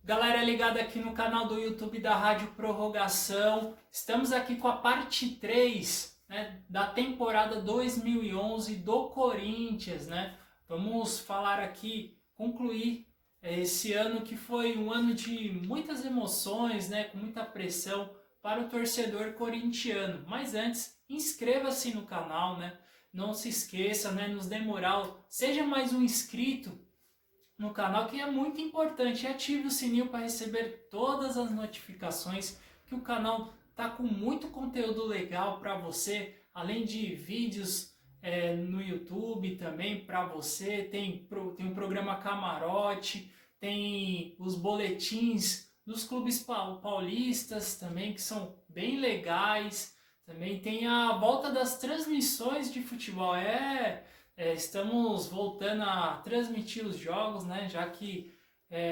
Galera ligada aqui no canal do YouTube da Rádio Prorrogação, estamos aqui com a parte 3, né, da temporada 2011 do Corinthians, né? Vamos falar aqui, concluir esse ano que foi um ano de muitas emoções, né, com muita pressão para o torcedor corintiano. Mas antes, inscreva-se no canal, né? Não se esqueça, né, nos dê moral, seja mais um inscrito no canal, que é muito importante. Ative o sininho para receber todas as notificações, que o canal tá com muito conteúdo legal para você, além de vídeos no YouTube também para você, tem um programa Camarote, tem os boletins dos clubes paulistas também, que são bem legais, também tem a volta das transmissões de futebol, estamos voltando a transmitir os jogos, né? Já que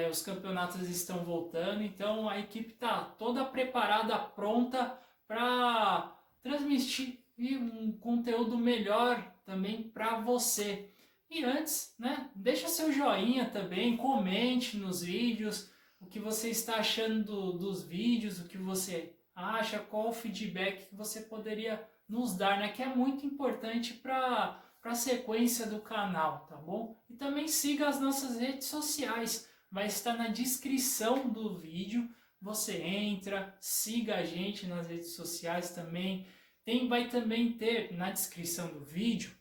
os campeonatos estão voltando, então a equipe está toda preparada, pronta para transmitir um conteúdo melhor também para você. E antes, né? Deixa seu joinha também, comente nos vídeos o que você está achando dos vídeos, o que você acha, qual o feedback que você poderia nos dar, né? Que é muito importante para a sequência do canal, tá bom? E também siga as nossas redes sociais, vai estar na descrição do vídeo. Você entra, siga a gente nas redes sociais também. Vai também ter na descrição do vídeo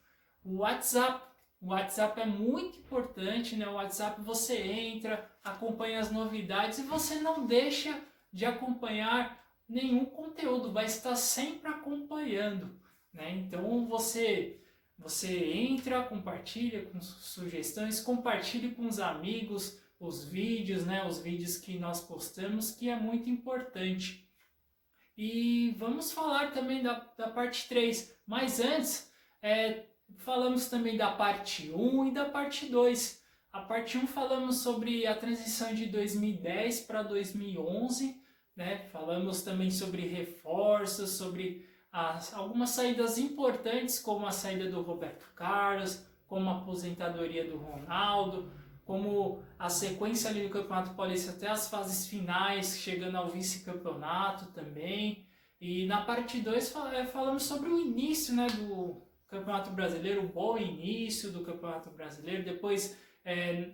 o WhatsApp. O WhatsApp é muito importante, né? O WhatsApp você entra, acompanha as novidades e você não deixa de acompanhar nenhum conteúdo, vai estar sempre acompanhando, né? Então você entra, compartilha com sugestões, compartilhe com os amigos os vídeos, né? Os vídeos que nós postamos, que é muito importante. E vamos falar também da parte 3. Mas antes, falamos também da parte 1 e da parte 2. A parte 1 falamos sobre a transição de 2010 para 2011, né? Falamos também sobre reforços, sobre algumas saídas importantes, como a saída do Roberto Carlos, como a aposentadoria do Ronaldo, como a sequência ali do Campeonato Paulista até as fases finais, chegando ao vice-campeonato também. E na parte 2 falamos sobre o início, né, do Campeonato Brasileiro, o bom início do Campeonato Brasileiro, depois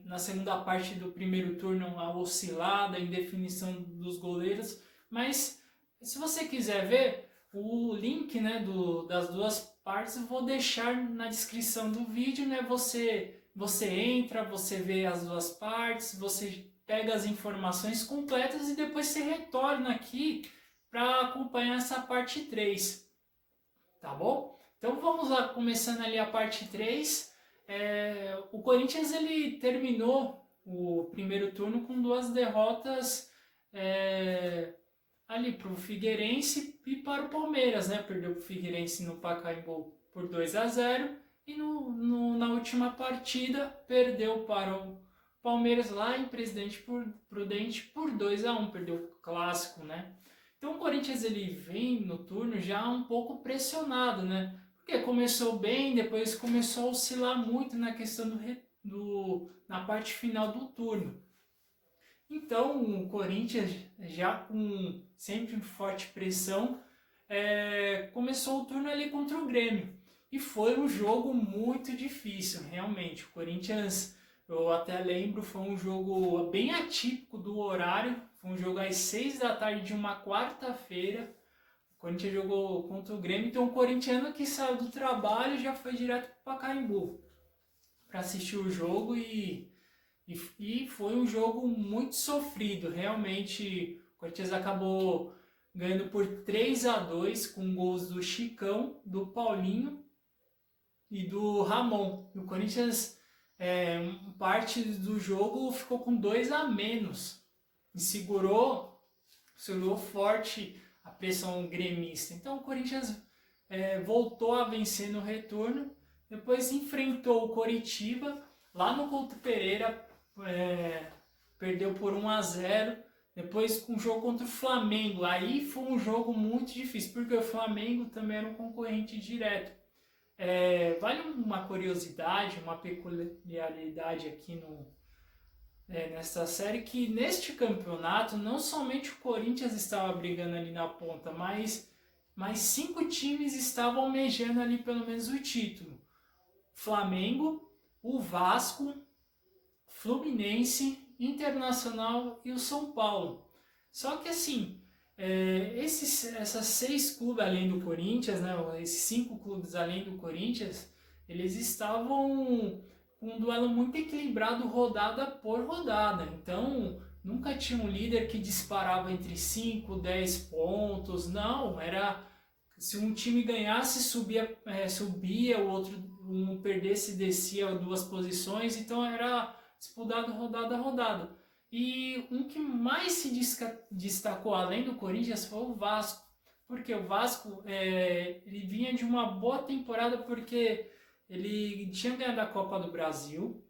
na segunda parte do primeiro turno a oscilada, indefinição dos goleiros. Mas se você quiser ver o link, né, das duas partes, eu vou deixar na descrição do vídeo, né? Você entra, você vê as duas partes, você pega as informações completas e depois você retorna aqui para acompanhar essa parte 3, tá bom? Então vamos lá, começando ali a parte 3. O Corinthians ele terminou o primeiro turno com 2 derrotas ali para o Figueirense e para o Palmeiras, né? Perdeu para o Figueirense no Pacaembu por 2-0 e na última partida perdeu para o Palmeiras lá em Presidente Prudente por 2-1, perdeu o clássico, né? Então o Corinthians ele vem no turno já um pouco pressionado, né? Porque começou bem, depois começou a oscilar muito na questão na parte final do turno. Então o Corinthians, já com sempre forte pressão, começou o turno ali contra o Grêmio. E foi um jogo muito difícil, realmente. O Corinthians, eu até lembro, foi um jogo bem atípico do horário. Foi um jogo às 6 da tarde de uma quarta-feira. O Corinthians jogou contra o Grêmio. Então o corintiano que saiu do trabalho já foi direto para o Pacaembu para assistir o jogo e foi um jogo muito sofrido. Realmente o Corinthians acabou ganhando por 3-2 com gols do Chicão, do Paulinho e do Ramon. E o Corinthians, parte do jogo, ficou com 2 a menos e segurou forte a pressão gremista. Então o Corinthians voltou a vencer no retorno, depois enfrentou o Coritiba lá no Couto Pereira, perdeu por 1-0. Depois com o jogo contra o Flamengo, aí foi um jogo muito difícil, porque o Flamengo também era um concorrente direto. Vale uma curiosidade, uma peculiaridade aqui nessa série, que neste campeonato não somente o Corinthians estava brigando ali na ponta, mas 5 times estavam almejando ali pelo menos o título. Flamengo, o Vasco, Fluminense, Internacional e o São Paulo. Só que assim, essas 6 clubes além do Corinthians, né, esses 5 clubes além do Corinthians, eles estavam com um duelo muito equilibrado rodada por rodada. Então, nunca tinha um líder que disparava entre 5, 10 pontos. Não, era se um time ganhasse, subia, o outro um perdesse, descia 2 posições. Então, era disputado rodada a rodada. E um que mais se destacou além do Corinthians foi o Vasco, porque o Vasco ele vinha de uma boa temporada, porque ele tinha ganhado a Copa do Brasil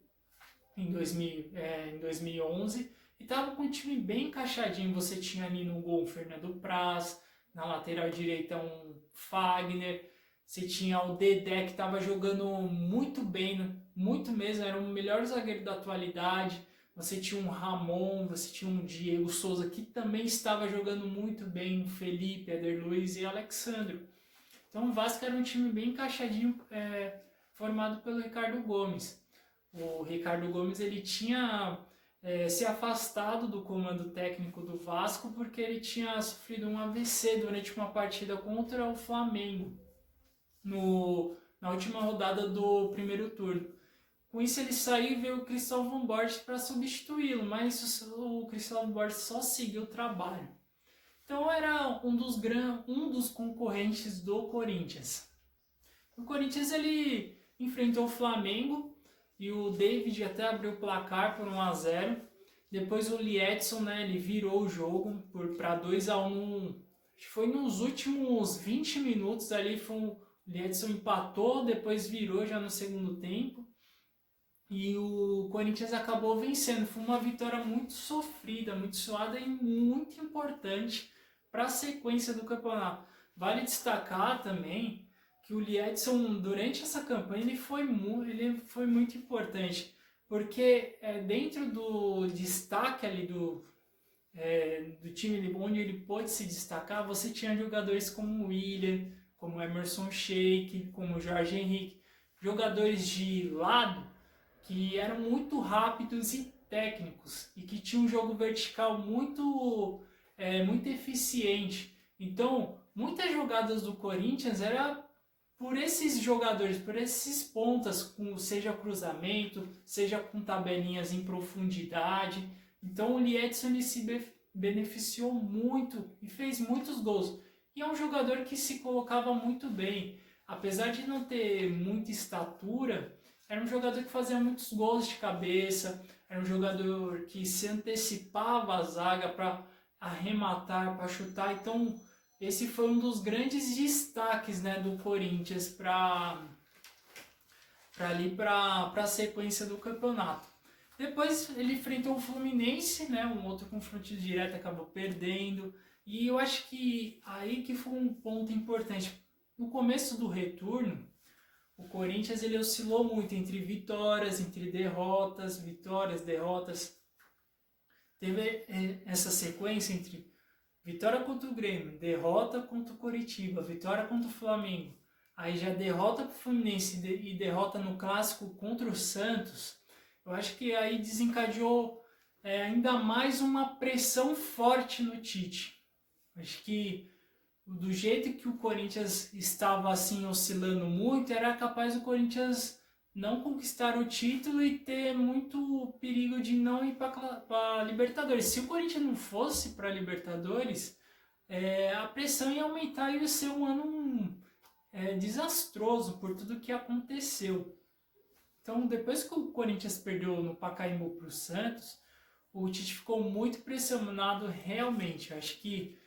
em 2011 e estava com um time bem encaixadinho. Você tinha ali no gol o Fernando Praz, na lateral direita um Fagner, você tinha o Dedé, que estava jogando muito bem, muito mesmo, era o melhor zagueiro da atualidade. Você tinha um Ramon, você tinha um Diego Souza, que também estava jogando muito bem, o Felipe, Éder Luiz e Alexandro. Então o Vasco era um time bem encaixadinho, formado pelo Ricardo Gomes. O Ricardo Gomes ele tinha se afastado do comando técnico do Vasco porque ele tinha sofrido um AVC durante uma partida contra o Flamengo na última rodada do primeiro turno. Com isso ele saiu e veio o Cristóvão Borges para substituí-lo, mas o Cristóvão Borges só seguiu o trabalho. Então era um dos concorrentes do Corinthians. O Corinthians ele enfrentou o Flamengo e o David até abriu o placar por 1-0. Depois o Liedson, né, ele virou o jogo para 2-1. Acho que foi nos últimos 20 minutos ali, o Liedson empatou, depois virou já no segundo tempo. E o Corinthians acabou vencendo. Foi uma vitória muito sofrida, muito suada e muito importante para a sequência do campeonato. Vale destacar também que o Liedson, durante essa campanha, ele foi muito importante, porque dentro do destaque ali do time onde ele pôde se destacar, você tinha jogadores como o William, como o Emerson Sheik, como o Jorge Henrique, jogadores de lado que eram muito rápidos e técnicos e que tinham um jogo vertical muito eficiente. Então, muitas jogadas do Corinthians era por esses jogadores, por esses pontas, seja cruzamento, seja com tabelinhas em profundidade. Então o Liedson ele se beneficiou muito e fez muitos gols. E é um jogador que se colocava muito bem. Apesar de não ter muita estatura, era um jogador que fazia muitos gols de cabeça, era um jogador que se antecipava a zaga para arrematar, para chutar. Então esse foi um dos grandes destaques, né, do Corinthians para a sequência do campeonato. Depois ele enfrentou o Fluminense, né, um outro confronto direto, acabou perdendo. E eu acho que aí que foi um ponto importante. No começo do retorno, o Corinthians ele oscilou muito entre vitórias, entre derrotas, vitórias, derrotas. Teve essa sequência entre vitória contra o Grêmio, derrota contra o Coritiba, vitória contra o Flamengo. Aí já derrota para o Fluminense e derrota no Clássico contra o Santos. Eu acho que aí desencadeou ainda mais uma pressão forte no Tite. Acho que do jeito que o Corinthians estava assim oscilando muito, era capaz do Corinthians não conquistar o título e ter muito perigo de não ir para a Libertadores. Se o Corinthians não fosse para a Libertadores, a pressão ia aumentar e ia ser um ano desastroso por tudo que aconteceu. Então, depois que o Corinthians perdeu no Pacaembu para o Santos, o Tite ficou muito pressionado realmente. Eu acho que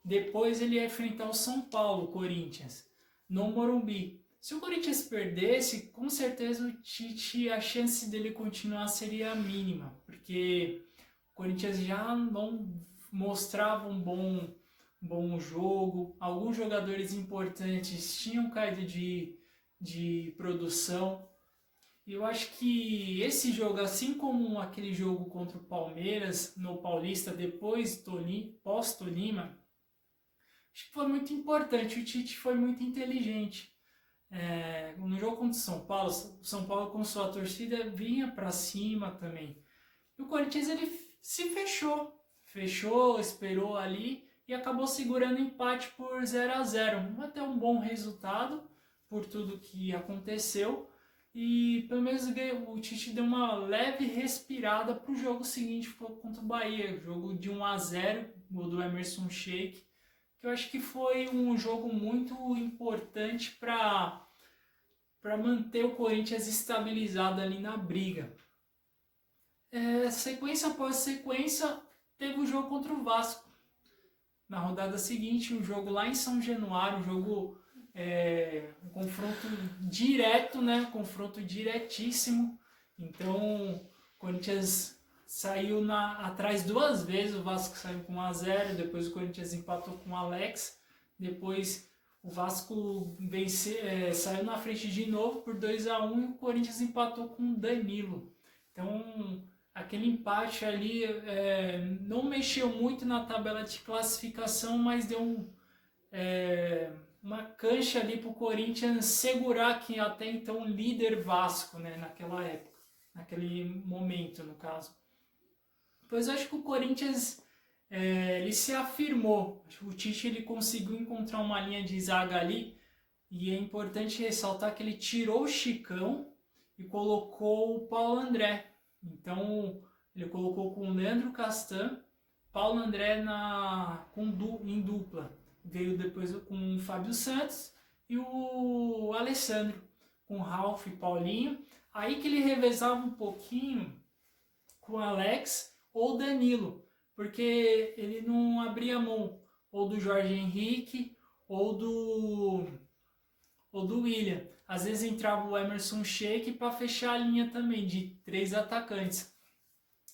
depois ele ia enfrentar o São Paulo, Corinthians, no Morumbi. Se o Corinthians perdesse, com certeza o Tite, a chance dele continuar seria mínima, porque o Corinthians já não mostrava um bom jogo, alguns jogadores importantes tinham caído de produção, Eu acho que esse jogo, assim como aquele jogo contra o Palmeiras no Paulista, depois pós-Tolima, acho que foi muito importante. O Tite foi muito inteligente. No jogo contra o São Paulo com sua torcida vinha para cima também. E o Corinthians ele se fechou, esperou ali e acabou segurando o empate por 0-0. Até um bom resultado por tudo que aconteceu. E pelo menos o Tite deu uma leve respirada para o jogo seguinte, foi contra o Bahia. Jogo de 1-0, gol do Emerson Sheik, que eu acho que foi um jogo muito importante para manter o Corinthians estabilizado ali na briga. Sequência após sequência, teve o jogo contra o Vasco. Na rodada seguinte, um jogo lá em São Januário, um confronto direto, né? Um confronto diretíssimo. Então, o Corinthians saiu atrás 2 vezes, o Vasco saiu com 1-0, depois o Corinthians empatou com o Alex, depois o Vasco saiu na frente de novo por 2-1 e o Corinthians empatou com o Danilo. Então, aquele empate ali não mexeu muito na tabela de classificação, mas deu uma cancha ali para o Corinthians segurar que até então líder Vasco, né, naquela época, naquele momento, no caso. Pois eu acho que o Corinthians ele se afirmou. O Tite ele conseguiu encontrar uma linha de zaga ali e é importante ressaltar que ele tirou o Chicão e colocou o Paulo André. Então ele colocou com o Leandro Castan, Paulo André em dupla. Veio depois com o Fábio Santos e o Alessandro, com o Ralf e Paulinho. Aí que ele revezava um pouquinho com o Alex ou Danilo, porque ele não abria mão ou do Jorge Henrique ou do William. Às vezes entrava o Emerson Sheik para fechar a linha também de 3 atacantes.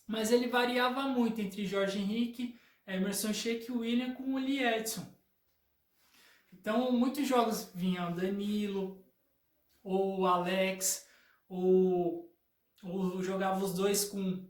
Mas ele variava muito entre Jorge Henrique, Emerson Sheik e William com o Lee Edson. Então, muitos jogos vinham Danilo, ou Alex, ou jogava os dois com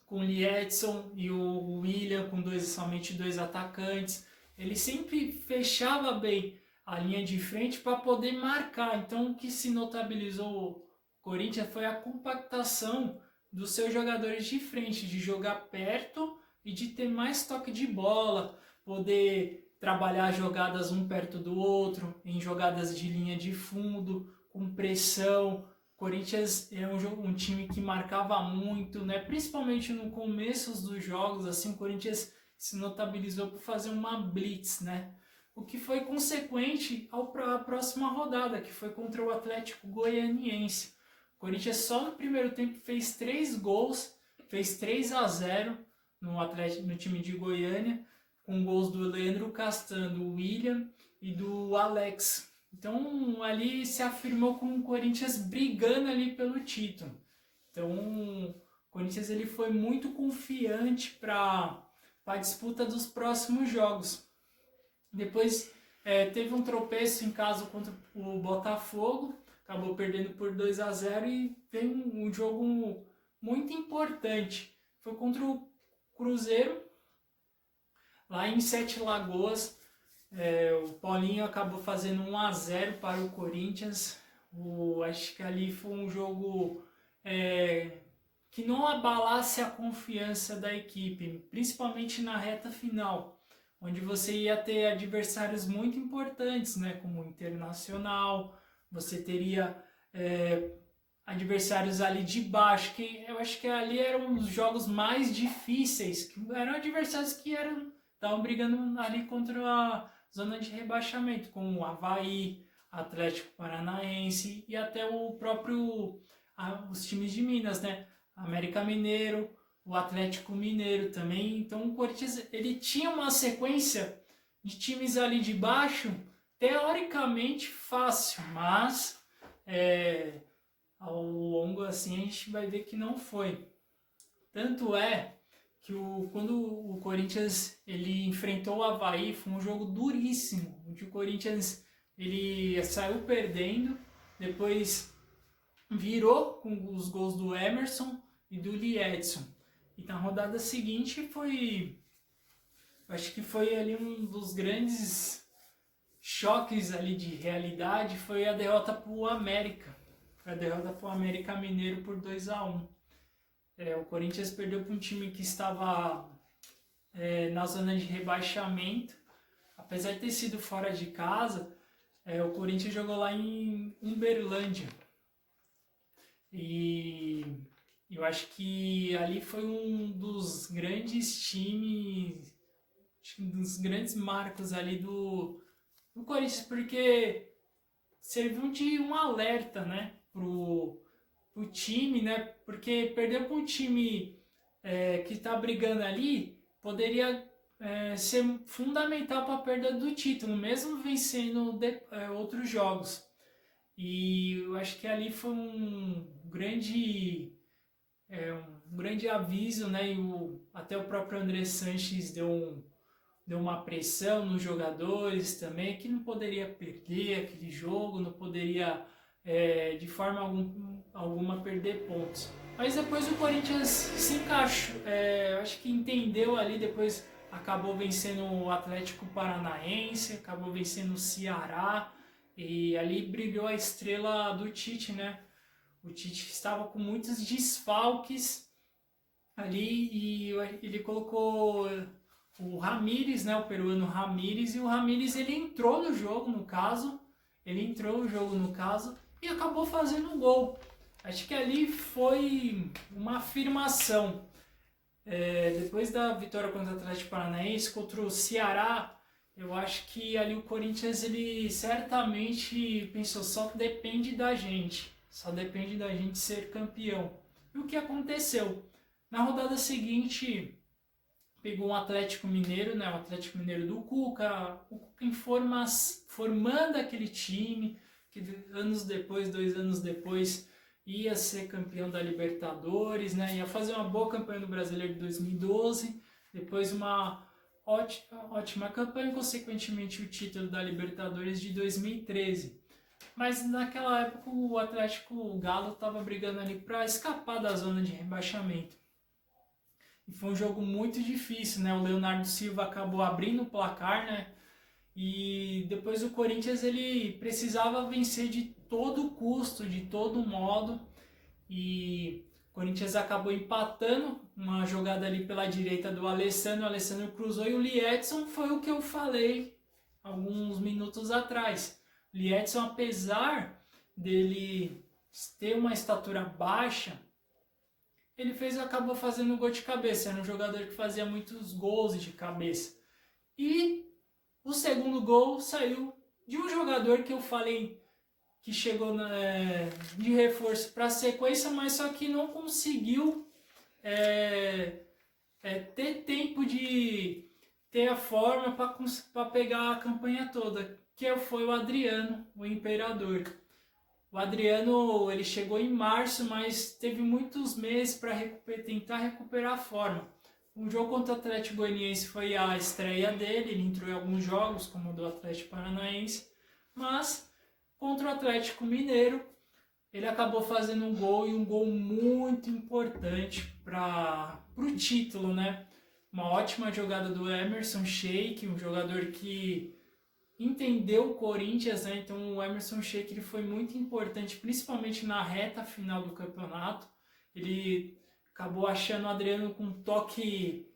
o Lee Edson e o William com somente 2 atacantes. Ele sempre fechava bem a linha de frente para poder marcar. Então, o que se notabilizou o Corinthians foi a compactação dos seus jogadores de frente, de jogar perto e de ter mais toque de bola, poder trabalhar jogadas um perto do outro, em jogadas de linha de fundo, com pressão. O Corinthians é um time que marcava muito, né? Principalmente no começo dos jogos, assim, o Corinthians se notabilizou por fazer uma blitz, né? O que foi consequente à próxima rodada, que foi contra o Atlético Goianiense. O Corinthians só no primeiro tempo fez 3 gols, fez 3-0 no time de Goiânia, com gols do Leandro Castan, do William e do Alex. Então ali se afirmou com o Corinthians brigando ali pelo título. Então o Corinthians ele foi muito confiante para a disputa dos próximos jogos. Depois teve um tropeço em casa contra o Botafogo, acabou perdendo por 2-0 e veio um jogo muito importante. Foi contra o Cruzeiro, lá em Sete Lagoas. O Paulinho acabou fazendo 1-0 para o Corinthians. Acho que ali foi um jogo que não abalasse a confiança da equipe, principalmente na reta final, onde você ia ter adversários muito importantes, né, como o Internacional. Você teria adversários ali de baixo, que eu acho que ali eram os jogos mais difíceis, que eram adversários que estavam brigando ali contra a zona de rebaixamento, como o Avaí, Atlético Paranaense e até os times de Minas, né? América Mineiro, o Atlético Mineiro também. Então o Corinthians ele tinha uma sequência de times ali de baixo teoricamente fácil, mas ao longo assim a gente vai ver que não foi. Tanto é que quando o Corinthians ele enfrentou o Avaí, foi um jogo duríssimo, onde o Corinthians ele saiu perdendo, depois virou com os gols do Emerson e do Liedson. E na rodada seguinte acho que foi ali um dos grandes choques ali de realidade, foi a derrota para o América. Foi a derrota para o América Mineiro por 2-1. O Corinthians perdeu para um time que estava na zona de rebaixamento. Apesar de ter sido fora de casa, o Corinthians jogou lá em Uberlândia. E eu acho que ali foi um dos grandes times, um dos grandes marcos ali do Corinthians, porque serviu de um alerta, né, pro time, né, porque perder para um time que está brigando ali poderia ser fundamental para a perda do título, mesmo vencendo outros jogos. E eu acho que ali foi um grande aviso, né? E até o próprio André Sanches deu uma pressão nos jogadores também, que não poderia perder aquele jogo, não poderia de forma alguma perder pontos. Mas depois o Corinthians se encaixou, acho que entendeu ali, depois acabou vencendo o Atlético Paranaense, acabou vencendo o Ceará, e ali brilhou a estrela do Tite, né? O Tite estava com muitos desfalques ali e ele colocou o Ramírez, né, o peruano Ramírez, e o Ramírez ele entrou no jogo no caso, e acabou fazendo um gol. Acho que ali foi uma afirmação. Depois da vitória contra o Atlético Paranaense, contra o Ceará, eu acho que ali o Corinthians ele certamente pensou, só depende da gente ser campeão. E o que aconteceu? Na rodada seguinte, pegou um Atlético Mineiro, né, o Atlético Mineiro do Cuca, o Cuca formando aquele time, que 2 anos depois, ia ser campeão da Libertadores, né, ia fazer uma boa campanha no Brasileiro de 2012, depois uma ótima campanha, consequentemente o título da Libertadores de 2013. Mas naquela época o Atlético Galo estava brigando ali para escapar da zona de rebaixamento. E foi um jogo muito difícil, né? O Leonardo Silva acabou abrindo o placar, né? E depois o Corinthians ele precisava vencer de todo custo, de todo modo. E o Corinthians acabou empatando uma jogada ali pela direita do Alessandro. O Alessandro cruzou e o Liedson foi o que eu falei alguns minutos atrás. O Liedson, apesar dele ter uma estatura baixa, ele acabou fazendo um gol de cabeça. Era um jogador que fazia muitos gols de cabeça. E o segundo gol saiu de um jogador que eu falei que chegou de reforço para a sequência, mas só que não conseguiu ter tempo de ter a forma para pegar a campanha toda, que foi o Adriano, o Imperador. O Adriano ele chegou em março, mas teve muitos meses para tentar recuperar a forma. O jogo contra o Atlético Goianiense foi a estreia dele, ele entrou em alguns jogos, como o do Atlético Paranaense, mas contra o Atlético Mineiro ele acabou fazendo um gol, e um gol muito importante para o título, né? Uma ótima jogada do Emerson Sheik, um jogador que entendeu o Corinthians, né? Então o Emerson Sheik ele foi muito importante, principalmente na reta final do campeonato. Ele acabou achando o Adriano com um toque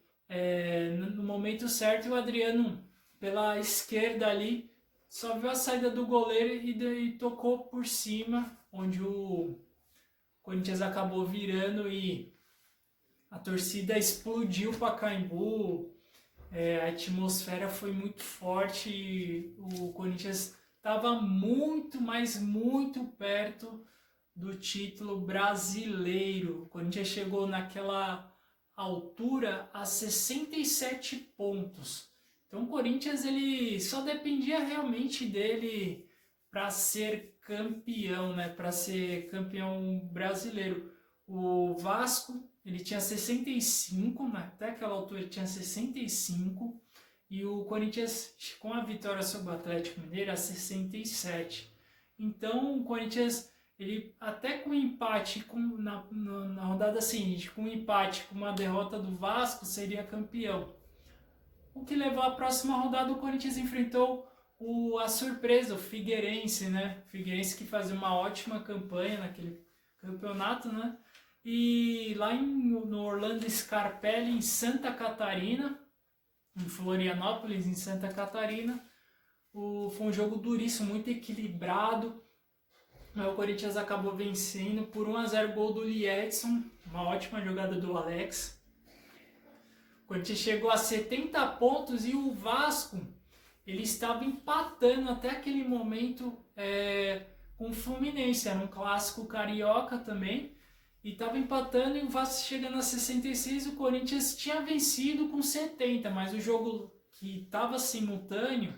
no momento certo, e o Adriano pela esquerda ali só viu a saída do goleiro e tocou por cima, onde o Corinthians acabou virando e a torcida explodiu para Pacaembu. A atmosfera foi muito forte e o Corinthians estava muito, mas muito perto do título brasileiro. O Corinthians chegou naquela altura a 67 pontos. Então o Corinthians ele só dependia realmente dele para ser campeão, né? Para ser campeão brasileiro. O Vasco ele tinha 65, até aquela altura ele tinha 65, e o Corinthians, com a vitória sobre o Atlético Mineiro, a 67. Então o Corinthians ele até com empate na rodada seguinte, com empate, com uma derrota do Vasco, seria campeão. O que levou à próxima rodada, o Corinthians enfrentou a surpresa, o Figueirense, né? O Figueirense que fazia uma ótima campanha naquele campeonato, né? E lá no Orlando Scarpelli, em Santa Catarina, em Florianópolis, em Santa Catarina, foi um jogo duríssimo, muito equilibrado. O Corinthians acabou vencendo por 1-0, gol do Liedson, uma ótima jogada do Alex. O Corinthians chegou a 70 pontos e o Vasco, ele estava empatando até aquele momento com o Fluminense, era um clássico carioca também, e estava empatando e o Vasco chegando a 66, o Corinthians tinha vencido com 70, mas o jogo que estava simultâneo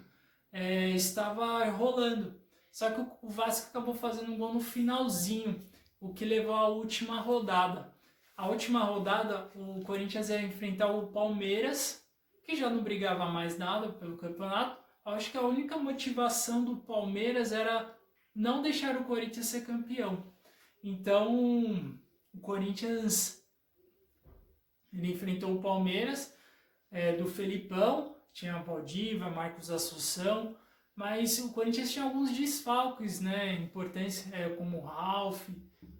estava rolando. Só que o Vasco acabou fazendo um gol no finalzinho, o que levou à última rodada. A última rodada, o Corinthians ia enfrentar o Palmeiras, que já não brigava mais nada pelo campeonato. Acho que a única motivação do Palmeiras era não deixar o Corinthians ser campeão. Então, o Corinthians ele enfrentou o Palmeiras do Felipão, tinha Valdívia, Marcos Assunção, mas o Corinthians tinha alguns desfalques, né, importantes, como o Ralf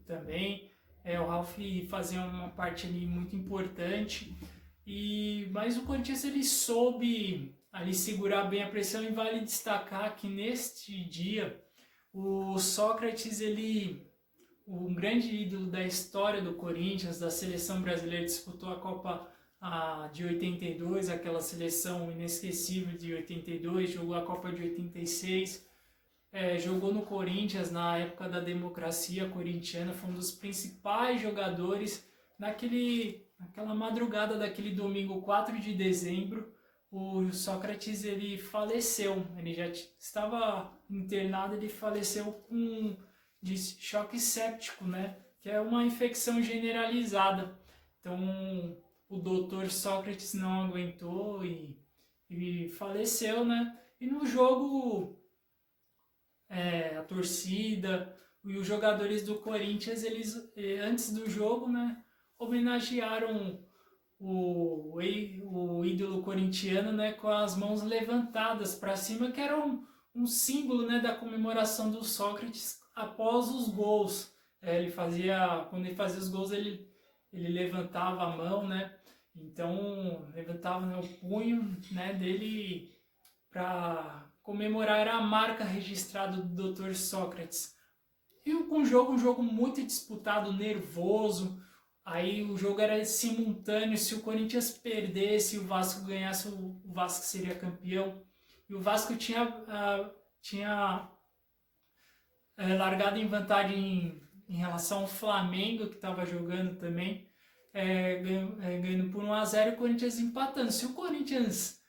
também. O Ralf fazia uma parte ali muito importante, mas o Corinthians ele soube ali segurar bem a pressão, e vale destacar que neste dia o Sócrates, um grande ídolo da história do Corinthians, da seleção brasileira, disputou a Copa de 82, aquela seleção inesquecível de 82, jogou a Copa de 86, jogou no Corinthians na época da democracia corintiana, foi um dos principais jogadores. Naquela madrugada daquele domingo 4 de dezembro, o Sócrates ele faleceu, ele já estava internado, ele faleceu de choque séptico, né? Que é uma infecção generalizada. Então o doutor Sócrates não aguentou e faleceu, né? E no jogo a torcida e os jogadores do Corinthians, eles antes do jogo, né, homenagearam o ídolo corintiano, né, com as mãos levantadas para cima, que era um símbolo, né, da comemoração do Sócrates após os gols. Quando ele fazia os gols, ele levantava a mão, né? Então levantava, né, o punho, né, dele para comemorar, era a marca registrada do Dr. Sócrates. E um jogo muito disputado, nervoso. Aí o jogo era simultâneo, se o Corinthians perdesse e o Vasco ganhasse, o Vasco seria campeão. E o Vasco tinha largado em vantagem em relação ao Flamengo, que estava jogando também, ganhando por 1-0, e o Corinthians empatando. Se o Corinthians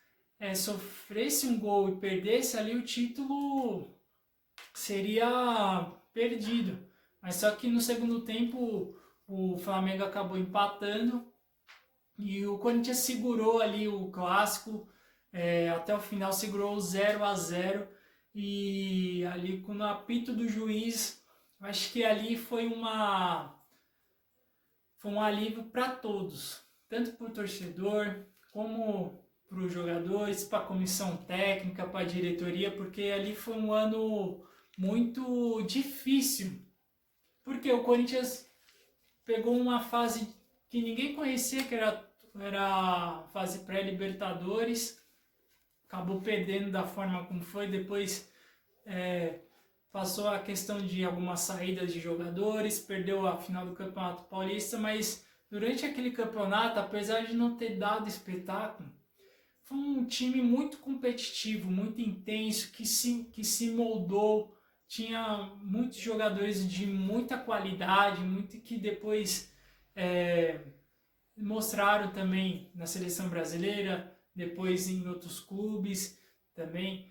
sofresse um gol e perdesse ali, o título seria perdido. Mas só que no segundo tempo o Flamengo acabou empatando e o Corinthians segurou ali o clássico até o final, segurou 0-0, e ali com o apito do juiz, acho que ali foi um alívio para todos, tanto para o torcedor como para os jogadores, para a comissão técnica, para a diretoria, porque ali foi um ano muito difícil, porque o Corinthians pegou uma fase que ninguém conhecia, que era a fase pré-Libertadores, acabou perdendo da forma como foi, depois passou a questão de algumas saídas de jogadores, perdeu a final do Campeonato Paulista, mas durante aquele campeonato, apesar de não ter dado espetáculo, foi um time muito competitivo, muito intenso, que se moldou, tinha muitos jogadores de muita qualidade, que depois mostraram também na seleção brasileira, depois em outros clubes também.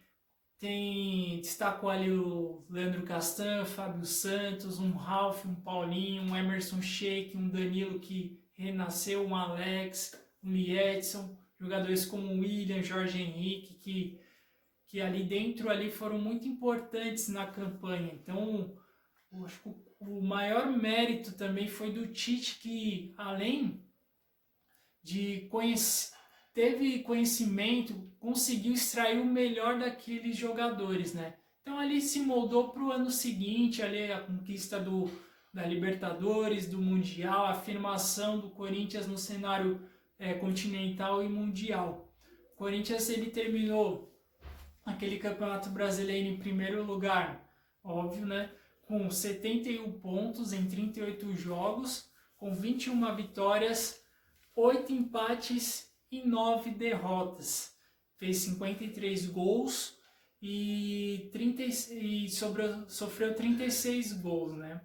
Destacou ali o Leandro Castan, Fábio Santos, um Ralf, um Paulinho, um Emerson Sheik, um Danilo que renasceu, um Alex, um Liedson, jogadores como o William, Jorge Henrique, que ali dentro foram muito importantes na campanha. Então, eu acho que o maior mérito também foi do Tite, que além de teve conhecimento, conseguiu extrair o melhor daqueles jogadores, né? Então ali se moldou para o ano seguinte, ali a conquista da Libertadores, do Mundial, a afirmação do Corinthians no cenário continental e mundial. O Corinthians ele terminou aquele Campeonato Brasileiro em primeiro lugar, óbvio, né? Com 71 pontos em 38 jogos, com 21 vitórias, 8 empates e 9 derrotas. Fez 53 gols e sofreu 36 gols, né?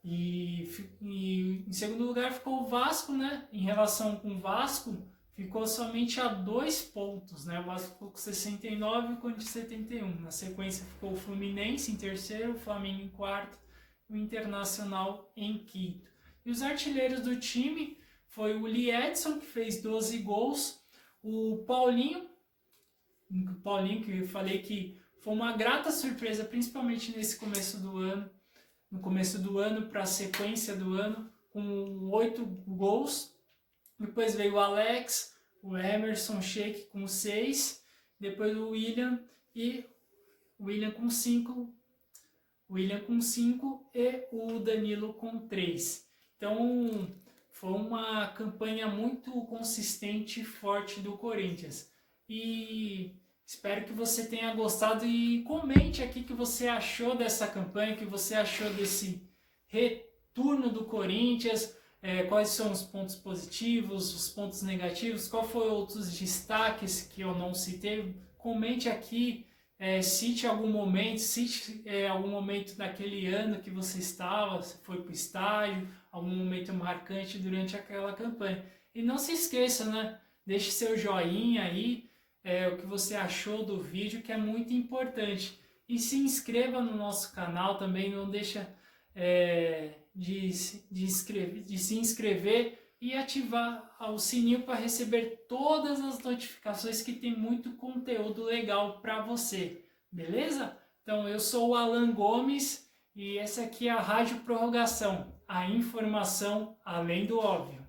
E em segundo lugar ficou o Vasco, né? Em relação com o Vasco, ficou somente a 2 pontos, né? O Vasco ficou com 69 e o Corinthians 71. Na sequência ficou o Fluminense em terceiro, o Flamengo em quarto e o Internacional em quinto. E os artilheiros do time foi o Lee Edson, que fez 12 gols, o Paulinho, que eu falei que foi uma grata surpresa, principalmente nesse começo do ano, no começo do ano para a sequência do ano, com 8 gols. Depois veio o Alex, o Emerson Sheik com 6, depois o William com 5 e o Danilo com 3. Então foi uma campanha muito consistente e forte do Corinthians. E espero que você tenha gostado e comente aqui o que você achou dessa campanha, o que você achou desse retorno do Corinthians, quais são os pontos positivos, os pontos negativos, qual foram outros destaques que eu não citei. Comente aqui, cite algum momento daquele ano que você estava, se foi para o estádio, algum momento marcante durante aquela campanha. E não se esqueça, né? Deixe seu joinha aí, o que você achou do vídeo, que é muito importante. E se inscreva no nosso canal também, não deixa de se inscrever e ativar o sininho para receber todas as notificações, que tem muito conteúdo legal para você, beleza? Então eu sou o Alan Gomes e essa aqui é a Rádio Prorrogação, a informação além do óbvio.